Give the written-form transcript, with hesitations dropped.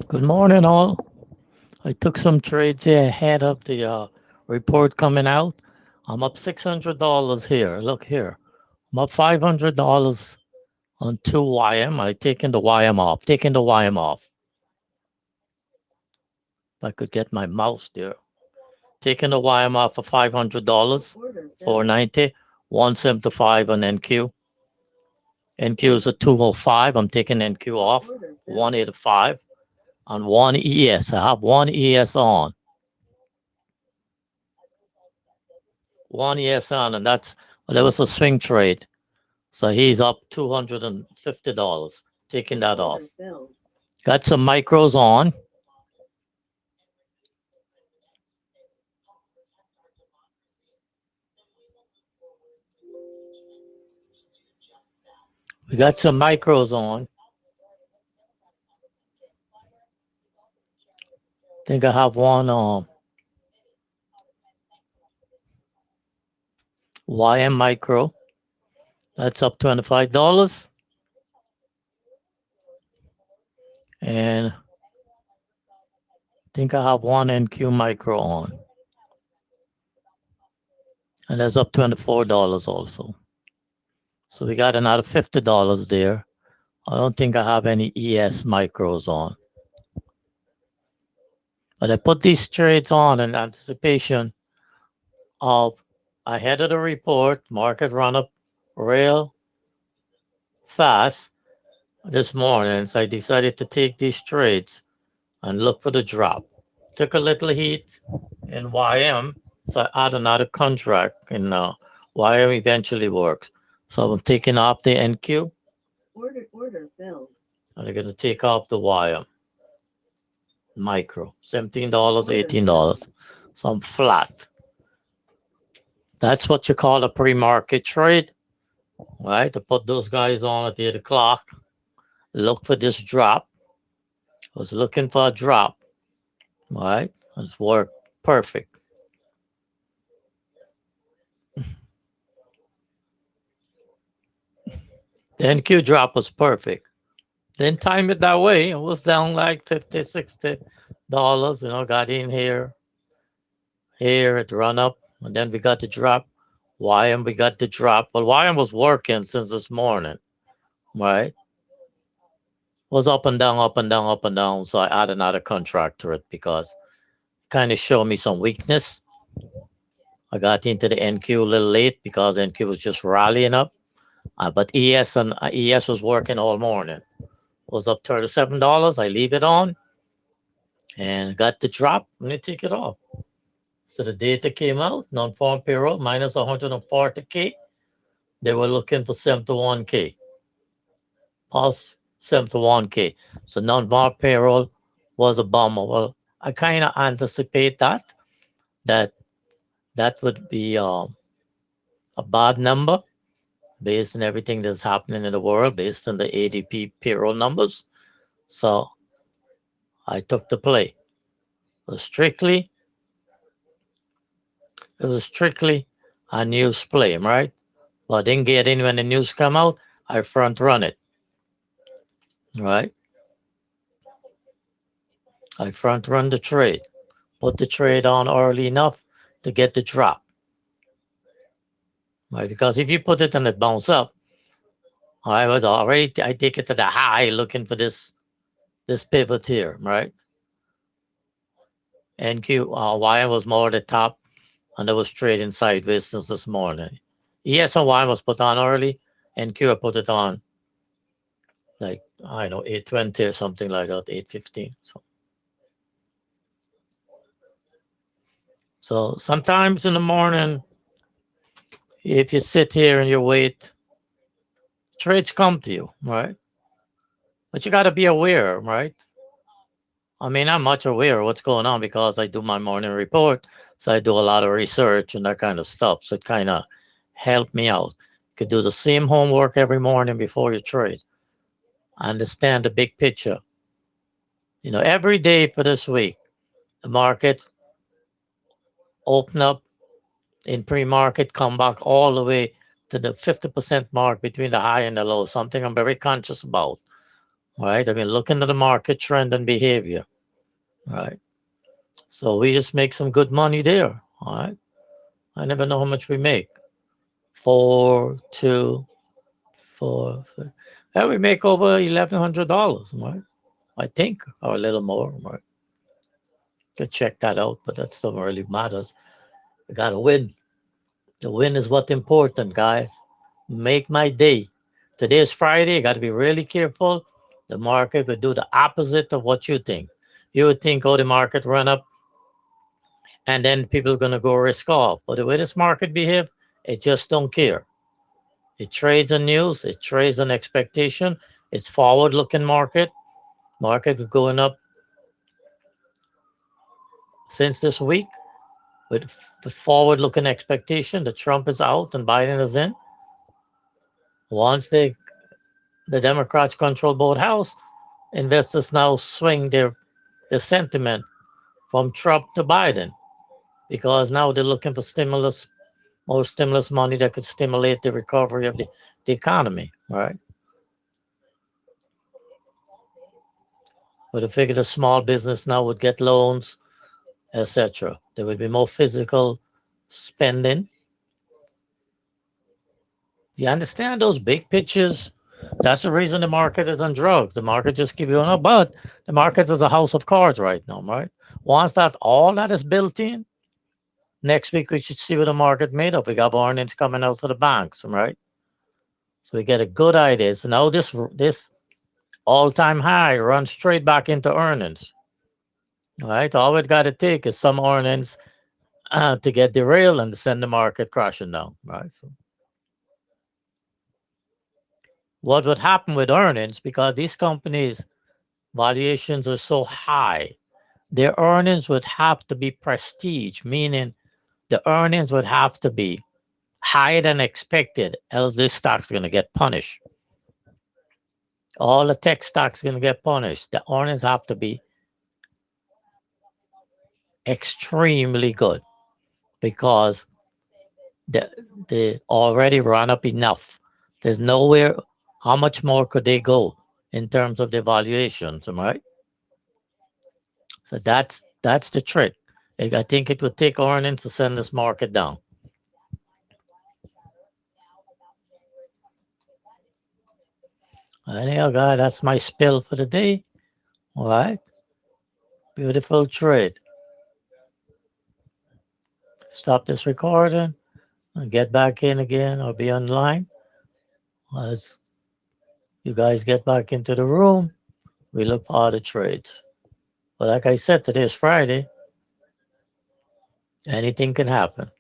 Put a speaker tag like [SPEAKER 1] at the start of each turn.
[SPEAKER 1] Good morning, all. I took some trades here ahead of the report coming out. I'm up $600 here. Look here. I'm up $500 on 2YM. I taking the YM off. Taking the YM off. If I could get my mouse there. Taking the YM off for $500. 490. 175 on NQ. NQ is a 205. I'm taking NQ off. 185 on one ES. I have one ES on. One ES on, and that was a swing trade. So he's up $250, taking that off. Got some micros on. We got some micros on. Think I have one YM micro. That's up $25. And I think I have one NQ micro on. And that's up $24 also. So we got another $50 there. I don't think I have any ES micros on. But I put these trades on in anticipation of ahead of the report, market run up real fast this morning. So I decided to take these trades and look for the drop. Took a little heat in YM, so I add another contract in YM eventually works. So I'm taking off the NQ. Order filled. And I'm going to take off the YM micro, $17, $18. So I'm flat. That's what you call a pre-market trade, right? To put those guys on at 8 o'clock, look for this drop. I was looking for a drop, right? It's worked perfect. The NQ drop was perfect. Didn't time it that way. It was down like $50, $60. Got in here, it run up, and then we got the drop. YM, we got the drop. Well, YM was working since this morning, right? Was up and down, up and down, up and down. So I add another contract to it because it kind of showed me some weakness. I got into the NQ a little late because NQ was just rallying up. But ES was working all morning. Was up $37. I leave it on and got the drop and I take it off. So the data came out, non-farm payroll minus 140K. They were looking for 71K. Plus 71K. So non-farm payroll was a bummer. Well, I kind of anticipate that would be a bad number based on everything that's happening in the world, based on the ADP payroll numbers. So I took the play. It was strictly a news play, right? But I didn't get in when the news come out. I front run it, right? I front run the trade, put the trade on early enough to get the drop, right? Because if you put it and it bounce up, I take it to the high looking for this pivot here, right? NQ, YM was more at the top and it was trading sideways since this morning. ES and YM was put on early, NQ I put it on like, I don't know, 8:20 or something like that, 8:15. So sometimes in the morning, if you sit here and you wait, trades come to you, right? But you got to be aware, right? I mean, I'm much aware of what's going on because I do my morning report. So I do a lot of research and that kind of stuff. So it kind of helped me out. You could do the same homework every morning before you trade. Understand the big picture. Every day for this week, the market open up in pre-market, come back all the way to the 50% mark between the high and the low, something I'm very conscious about. right? I mean, looking at the market trend and behavior, right? So we just make some good money there, all right? I never know how much we make. 4, 2, 4. Yeah, we make over $1,100, right? I think, or a little more, right? Could check that out, but that doesn't really matters. We gotta win. The win is what's important, guys. Make my day. Today is Friday. You got to be really careful. The market would do the opposite of what you think. You would think, oh, the market run up and then people are going to go risk off. But the way this market behave, it just don't care. It trades on news. It trades on expectation. It's forward-looking market. Market is going up since this week with the forward-looking expectation that Trump is out and Biden is in. Once the Democrats control both house, investors now swing their sentiment from Trump to Biden because now they're looking for stimulus, more stimulus money that could stimulate the recovery of the economy, right? But I figure the small business now would get loans, etc. There would be more physical spending. You understand those big pictures? That's the reason the market is on drugs. The market just keep going up, but the market is a house of cards right now, right? Once that all that is built in, next week we should see what the market made of. We got earnings coming out for the banks, right? So we get a good idea. So now this all-time high runs straight back into earnings. Right? All it got to take is some earnings to get derailed and send the market crashing down. Right? So what would happen with earnings, because these companies' valuations are so high, their earnings would have to be prestige, meaning the earnings would have to be higher than expected, else this stock's going to get punished. All the tech stocks going to get punished. The earnings have to be extremely good because they already run up enough. There's nowhere. How much more could they go in terms of the valuations? Am I right? So that's the trick. I think it would take earnings to send this market down. Anyhow, guys, that's my spill for the day. All right. Beautiful trade. Stop this recording and get back in again or be online. As you guys get back into the room, we look for other trades. But like I said, today is Friday. Anything can happen.